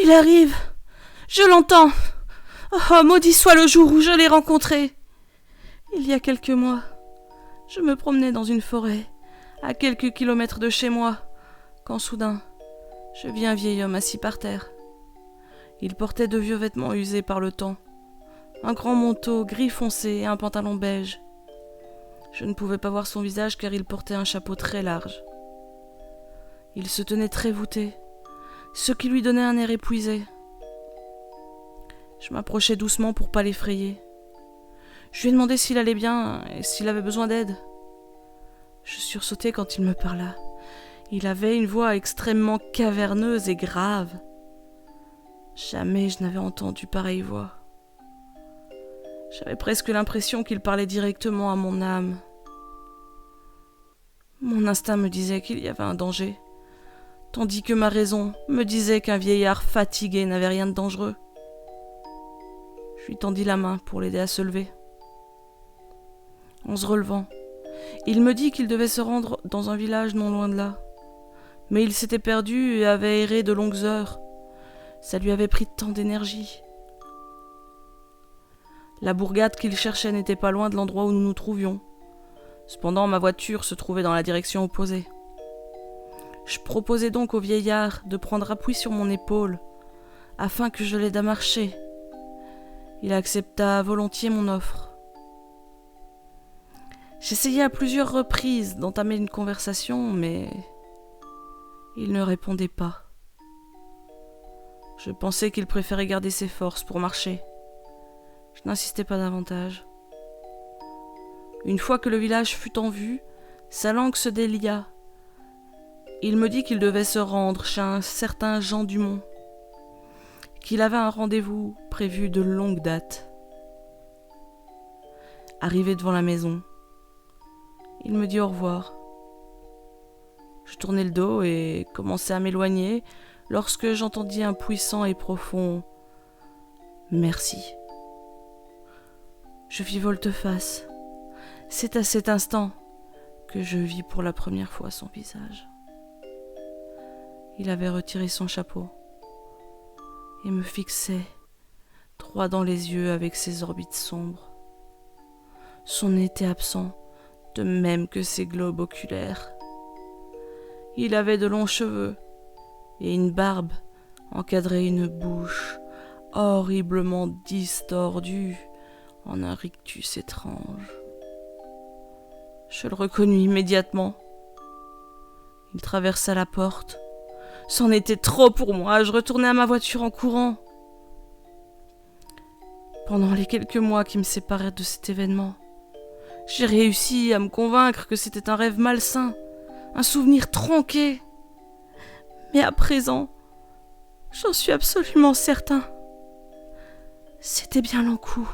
Il arrive. Je l'entends. Oh, maudit soit le jour où je l'ai rencontré. Il y a quelques mois, je me promenais dans une forêt, à quelques kilomètres de chez moi, quand soudain, je vis un vieil homme assis par terre. Il portait de vieux vêtements usés par le temps, un grand manteau gris foncé et un pantalon beige. Je ne pouvais pas voir son visage car il portait un chapeau très large. Il se tenait très voûté, ce qui lui donnait un air épuisé. Je m'approchai doucement pour pas l'effrayer. Je lui ai demandé s'il allait bien et s'il avait besoin d'aide. Je sursautai quand il me parla. Il avait une voix extrêmement caverneuse et grave. Jamais je n'avais entendu pareille voix. J'avais presque l'impression qu'il parlait directement à mon âme. Mon instinct me disait qu'il y avait un danger, tandis que ma raison me disait qu'un vieillard fatigué n'avait rien de dangereux. Je lui tendis la main pour l'aider à se lever. En se relevant, il me dit qu'il devait se rendre dans un village non loin de là. Mais il s'était perdu et avait erré de longues heures. Ça lui avait pris tant d'énergie. La bourgade qu'il cherchait n'était pas loin de l'endroit où nous nous trouvions. Cependant, ma voiture se trouvait dans la direction opposée. Je proposai donc au vieillard de prendre appui sur mon épaule, afin que je l'aide à marcher. Il accepta volontiers mon offre. J'essayai à plusieurs reprises d'entamer une conversation, mais il ne répondait pas. Je pensais qu'il préférait garder ses forces pour marcher. Je n'insistai pas davantage. Une fois que le village fut en vue, sa langue se délia. Il me dit qu'il devait se rendre chez un certain Jean Dumont, qu'il avait un rendez-vous prévu de longue date. Arrivé devant la maison, il me dit au revoir. Je tournai le dos et commençai à m'éloigner lorsque j'entendis un puissant et profond « Merci ». Je fis volte-face. C'est à cet instant que je vis pour la première fois son visage. Il avait retiré son chapeau et me fixait droit dans les yeux avec ses orbites sombres. Son nez était absent, de même que ses globes oculaires. Il avait de longs cheveux et une barbe encadrait une bouche horriblement distordue en un rictus étrange. Je le reconnus immédiatement. Il traversa la porte. C'en était trop pour moi, je retournai à ma voiture en courant. Pendant les quelques mois qui me séparèrent de cet événement, j'ai réussi à me convaincre que c'était un rêve malsain, un souvenir tronqué. Mais à présent, j'en suis absolument certain. C'était bien l'encou.